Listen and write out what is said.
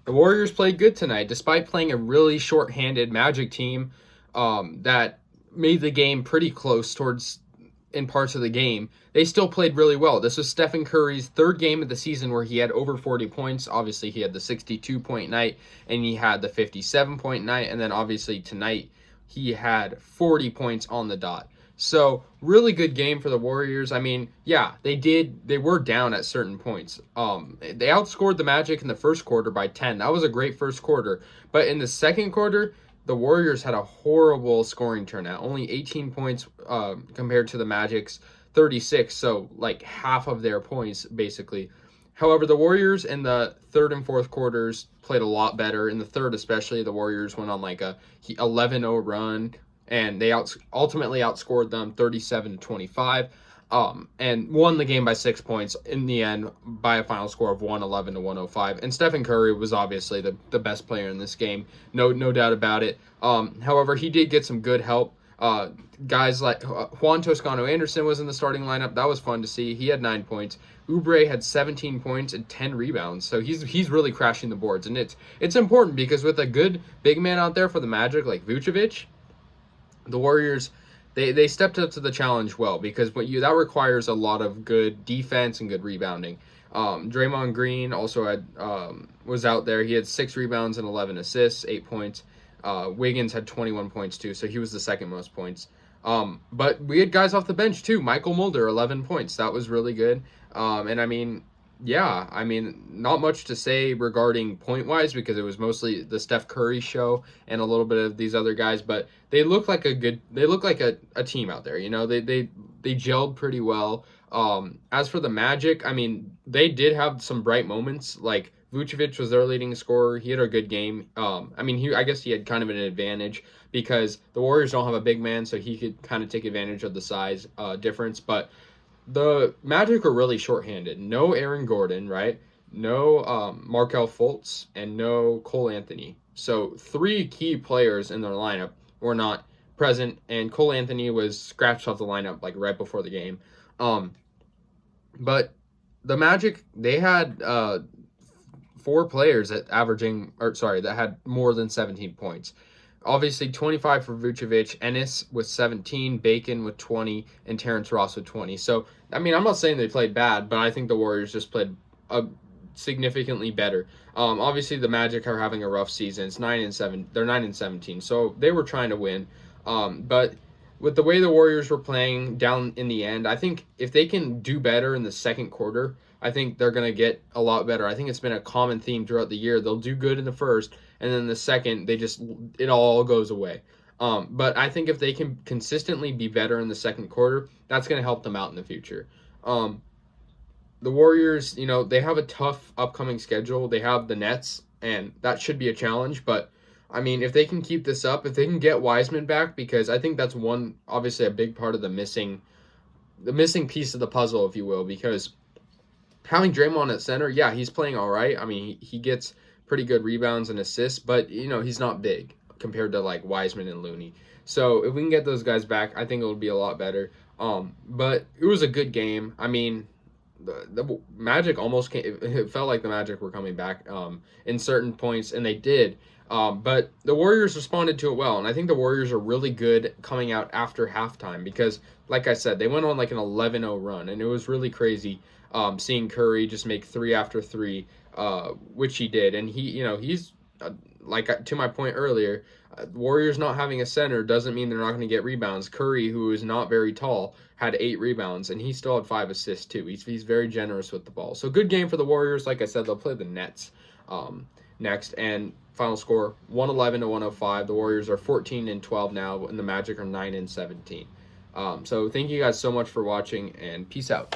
The Warriors played good tonight, despite playing a really short-handed Magic team that made the game pretty close towards in parts of the game. They still played really well. This was Stephen Curry's third game of the season where he had over 40 points. Obviously, he had the 62-point night and he had the 57-point night, and then obviously tonight he had 40 points on the dot. So, really good game for the Warriors. I mean, yeah, they were down at certain points. They outscored the Magic in the first quarter by 10. That was a great first quarter. But in the second quarter, the Warriors had a horrible scoring turnout. Only 18 points compared to the Magic's 36, so like half of their points basically. However, the Warriors in the third and fourth quarters played a lot better. In the third, especially, the Warriors went on like a 11-0 run, and they ultimately outscored them 37-25, and won the game by 6 points in the end by a final score of 111 to 105. And Stephen Curry was obviously the best player in this game, no doubt about it. However, he did get some good help. Guys like Juan Toscano Anderson was in the starting lineup. That was fun to see. He had 9 points. Oubre had 17 points and 10 rebounds. So he's really crashing the boards, and it's important because with a good big man out there for the Magic like Vucevic, the Warriors they stepped up to the challenge well, because that requires a lot of good defense and good rebounding. Draymond Green also was out there. He had 6 rebounds and 11 assists, 8 points. Wiggins had 21 points too, so he was the second most points. But we had guys off the bench too. Michael Mulder, 11 points. That was really good. And I mean, yeah, I mean, not much to say regarding point-wise because it was mostly the Steph Curry show and a little bit of these other guys, but they look like a team out there. You know, they gelled pretty well. As for the Magic, I mean, they did have some bright moments. Like Vucevic was their leading scorer. He had a good game. I mean, I guess he had kind of an advantage because the Warriors don't have a big man, so he could kind of take advantage of the size difference. But the Magic are really shorthanded. No Aaron Gordon, right? No Markel Fultz, and no Cole Anthony. So 3 key players in their lineup were not present, and Cole Anthony was scratched off the lineup like right before the game. But the Magic, they had 4 players that had more than 17 points. Obviously, 25 for Vucevic, Ennis with 17, Bacon with 20, and Terrence Ross with 20. So, I mean, I'm not saying they played bad, but I think the Warriors just played significantly better. Obviously, the Magic are having a rough season. It's 9-7. They're 9-17, so they were trying to win. But with the way the Warriors were playing down in the end, I think if they can do better in the second quarter, I think they're going to get a lot better. I think it's been a common theme throughout the year. They'll do good in the first, and then the second, it all goes away. But I think if they can consistently be better in the second quarter, that's going to help them out in the future. The Warriors, you know, they have a tough upcoming schedule. They have the Nets, and that should be a challenge. But, I mean, if they can keep this up, if they can get Wiseman back, because I think that's obviously a big part of the missing piece of the puzzle, if you will, because having Draymond at center, yeah, he's playing all right. I mean, he gets pretty good rebounds and assists, but, you know, he's not big compared to, like, Wiseman and Looney. So if we can get those guys back, I think it'll be a lot better. But it was a good game. I mean, the Magic almost came. It felt like the Magic were coming back in certain points, and they did. But the Warriors responded to it well, and I think the Warriors are really good coming out after halftime because, like I said, they went on like an 11-0 run, and it was really crazy seeing Curry just make 3 after 3, which he did. And he's like to my point earlier, Warriors not having a center doesn't mean they're not going to get rebounds. Curry, who is not very tall, had 8 rebounds, and he still had 5 assists too. He's very generous with the ball. So good game for the Warriors. Like I said, they'll play the Nets next, and final score 111 to 105. The Warriors are 14-12 now, and the Magic are 9-17. So thank you guys so much for watching, and peace out.